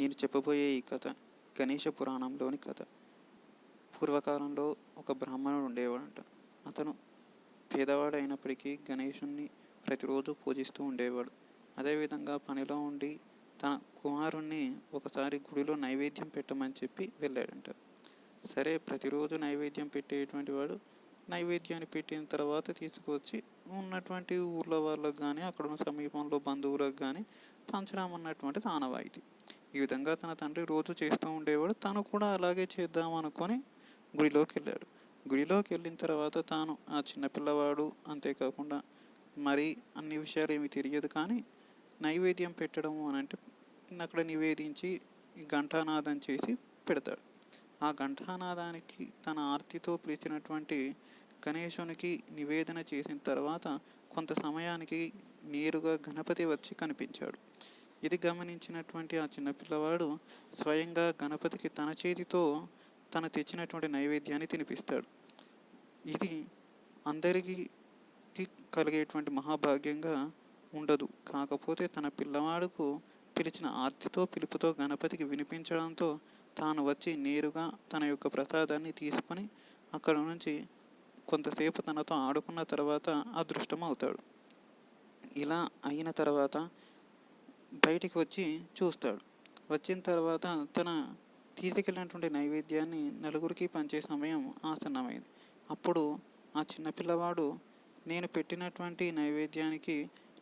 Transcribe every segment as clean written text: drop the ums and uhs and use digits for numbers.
నేను చెప్పబోయే ఈ కథ గణేష పురాణంలోని కథ. పూర్వకాలంలో ఒక బ్రాహ్మణుడు ఉండేవాడంట. అతను పేదవాడు అయినప్పటికీ గణేశుణ్ణి ప్రతిరోజు పూజిస్తూ ఉండేవాడు. అదేవిధంగా పనిలో ఉండి తన కుమారుణ్ణి ఒకసారి గుడిలో నైవేద్యం పెట్టమని చెప్పి వెళ్ళాడంట. సరే, ప్రతిరోజు నైవేద్యం పెట్టేటువంటి వాడు నైవేద్యాన్ని పెట్టిన తర్వాత తీసుకొచ్చి ఉన్నటువంటి ఊర్లో వాళ్ళకు కానీ అక్కడ ఉన్న సమీపంలో బంధువులకు కానీ పంచడం అన్నటువంటిది ఆనవాయితీ. ఈ విధంగా తన తండ్రి రోజు చేస్తూ ఉండేవాడు. తను కూడా అలాగే చేద్దాం అనుకొని గుడిలోకి వెళ్ళాడు. గుడిలోకి వెళ్ళిన తర్వాత తాను ఆ చిన్నపిల్లవాడు, అంతేకాకుండా మరి అన్ని విషయాలు ఏమి తెలియదు, కానీ నైవేద్యం పెట్టడము అని అంటే అక్కడ నివేదించి ఘంటానాదం చేసి పెడతాడు. ఆ ఘంటానాదానికి తన ఆర్తితో పిలిచినటువంటి గణేశునికి నివేదన చేసిన తర్వాత కొంత సమయానికి నేరుగా గణపతి వచ్చి కనిపించాడు. ఇది గమనించినటువంటి ఆ చిన్నపిల్లవాడు స్వయంగా గణపతికి తన చేతితో తను తెచ్చినటువంటి నైవేద్యాన్ని తినిపిస్తాడు. ఇది అందరికీ కలిగేటువంటి మహాభాగ్యంగా ఉండదు. కాకపోతే తన పిల్లవాడుకు పిలిచిన ఆర్తితో పిలుపుతో గణపతికి వినిపించడంతో తాను వచ్చి నేరుగా తన యొక్క ప్రసాదాన్ని తీసుకొని అక్కడ నుంచి కొంతసేపు తనతో ఆడుకున్న తర్వాత అదృష్టమవుతాడు. ఇలా అయిన తర్వాత బయటికి వచ్చి చూస్తాడు. వచ్చిన తర్వాత తన తీసుకెళ్ళినటువంటి నైవేద్యాన్ని నలుగురికి పంచే సమయం ఆసన్నమైంది. అప్పుడు ఆ చిన్నపిల్లవాడు, నేను పెట్టినటువంటి నైవేద్యానికి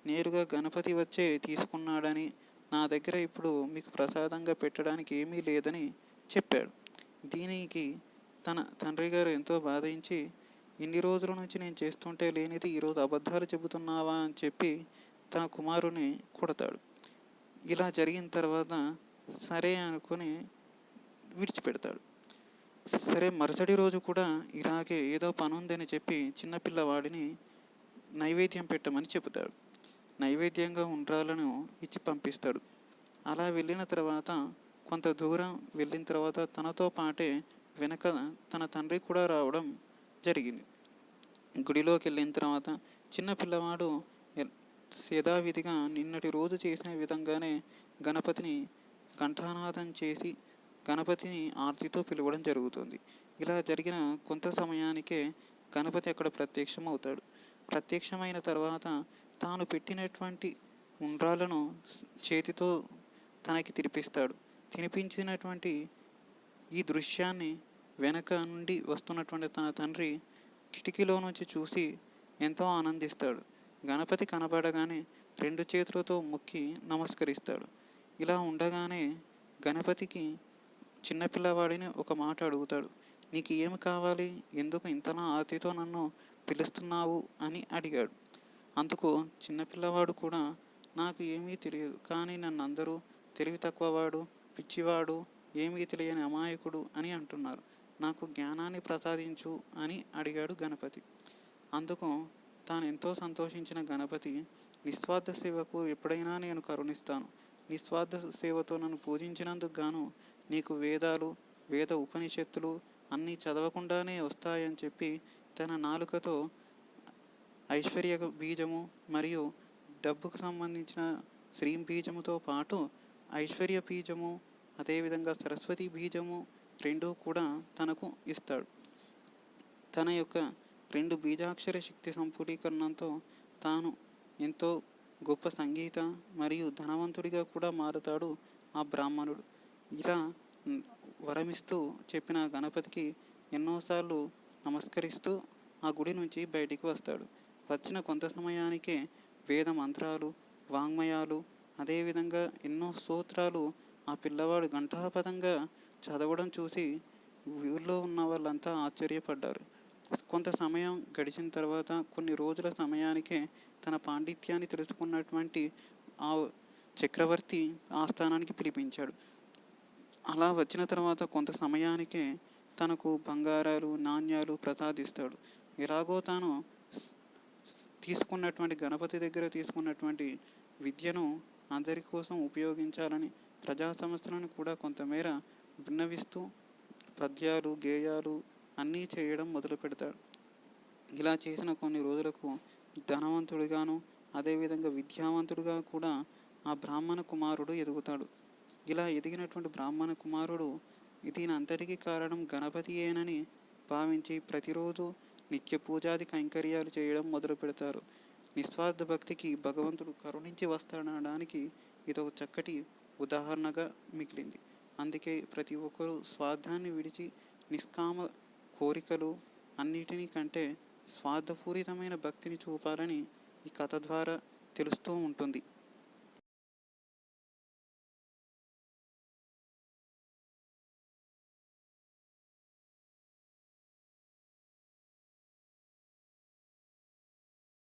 నేరుగా గణపతి వచ్చే తీసుకున్నాడని, నా దగ్గర ఇప్పుడు మీకు ప్రసాదంగా పెట్టడానికి ఏమీ లేదని చెప్పాడు. దీనికి తన తండ్రి గారు ఎంతో బాధించి, ఇన్ని రోజుల నుంచి నేను చేస్తుంటే లేనిది ఈరోజు అబద్ధాలు చెబుతున్నావా అని చెప్పి తన కుమారుని కొడతాడు. ఇలా జరిగిన తర్వాత సరే అనుకొని విడిచిపెడతాడు. సరే, మరుసటి రోజు కూడా ఇలాగే ఏదో పని ఉందని చెప్పి చిన్నపిల్లవాడిని నైవేద్యం పెట్టమని చెబుతాడు. నైవేద్యంగా ఉండ్రాలను ఇచ్చి పంపిస్తాడు. అలా వెళ్ళిన తర్వాత కొంత దూరం వెళ్ళిన తర్వాత తనతో పాటే వెనక తన తండ్రి కూడా రావడం జరిగింది. గుడిలోకి వెళ్ళిన తర్వాత చిన్నపిల్లవాడు యథావిధిగా నిన్నటి రోజు చేసిన విధంగానే గణపతిని ఘంటానాదం చేసి గణపతిని ఆర్తితో పిలవడం జరుగుతుంది. ఇలా జరిగిన కొంత సమయానికే గణపతి అక్కడ ప్రత్యక్షమవుతాడు. ప్రత్యక్షమైన తర్వాత తాను పెట్టినటువంటి ఉండ్రాలను చేతితో తనకి తినిపిస్తాడు. తినిపించినటువంటి ఈ దృశ్యాన్ని వెనక నుండి వస్తున్నటువంటి తన తండ్రి కిటికీలో నుంచి చూసి ఎంతో ఆనందిస్తాడు. గణపతి కనబడగానే రెండు చేతులతో మొక్కి నమస్కరిస్తాడు. ఇలా ఉండగానే గణపతికి చిన్నపిల్లవాడిని ఒక మాట అడుగుతాడు. నీకు ఏమి కావాలి, ఎందుకు ఇంతలా ఆర్తితో నన్ను పిలుస్తున్నావు అని అడిగాడు. అందుకు చిన్నపిల్లవాడు కూడా, నాకు ఏమీ తెలియదు, కానీ నన్ను అందరూ తెలివి తక్కువవాడు, పిచ్చివాడు, ఏమీ తెలియని అమాయకుడు అని అంటున్నారు. నాకు జ్ఞానాన్ని ప్రసాదించు అని అడిగాడు గణపతి. అందుకు తాను ఎంతో సంతోషించిన గణపతి, నిస్వార్థ సేవకు ఎప్పుడైనా నేను కరుణిస్తాను. నిస్వార్థ సేవతో నన్ను పూజించినందుకు గాను నీకు వేదాలు, వేద ఉపనిషత్తులు అన్నీ చదవకుండానే వస్తాయని చెప్పి తన నాలుకతో ఐశ్వర్య బీజము మరియు డబ్బుకు సంబంధించిన శ్రీ బీజముతో పాటు ఐశ్వర్య బీజము, అదేవిధంగా సరస్వతి బీజము రెండూ కూడా తనకు ఇస్తాడు. తన యొక్క రెండు బీజాక్షర శక్తి సంపూర్ణీకరణంతో తాను ఎంతో గొప్ప సంగీత మరియు ధనవంతుడిగా కూడా మారుతాడు ఆ బ్రాహ్మణుడు. ఇలా వరమిస్తూ చెప్పిన గణపతికి ఎన్నోసార్లు నమస్కరిస్తూ ఆ గుడి నుంచి బయటికి వస్తాడు. వచ్చిన కొంత సమయానికే వేద మంత్రాలు, వాంగ్మయాలు, అదేవిధంగా ఎన్నో స్తోత్రాలు ఆ పిల్లవాడు ఘంటాపథంగా చదవడం చూసి ఊళ్ళో ఉన్న వాళ్ళంతా ఆశ్చర్యపడ్డారు. కొంత సమయం గడిచిన తర్వాత కొన్ని రోజుల సమయానికే తన పాండిత్యాన్ని తెలుసుకున్నటువంటి ఆ చక్రవర్తి ఆస్థానానికి పిలిపించాడు. అలా వచ్చిన తర్వాత కొంత సమయానికే తనకు బంగారాలు, నాణ్యాలు ప్రసాదిస్తాడు. ఎలాగో తాను తీసుకున్నటువంటి గణపతి దగ్గర తీసుకున్నటువంటి విద్యను అందరి కోసం ఉపయోగించాలని ప్రజా సమస్యలను కూడా కొంతమేర విన్నవిస్తూ పద్యాలు, గేయాలు అన్నీ చేయడం మొదలు పెడతాడు. ఇలా చేసిన కొన్ని రోజులకు ధనవంతుడిగాను అదేవిధంగా విద్యావంతుడిగా కూడా ఆ బ్రాహ్మణ కుమారుడు ఎదుగుతాడు. ఇలా ఎదిగినటువంటి బ్రాహ్మణ కుమారుడు దీని అంతటికీ కారణం గణపతియేనని భావించి ప్రతిరోజు నిత్య పూజాది కైంకర్యాలు చేయడం మొదలు పెడతారు. నిస్వార్థ భక్తికి భగవంతుడు కరుణించి వస్తాడనడానికి ఇదొక చక్కటి ఉదాహరణగా మిగిలింది. అందుకే ప్రతి ఒక్కరూ స్వార్థాన్ని విడిచి నిష్కామ కోరికలు అన్నిటినీ కంటే స్వార్థపూరితమైన భక్తిని చూపాలని ఈ కథ ద్వారా తెలుస్తూ ఉంటుంది.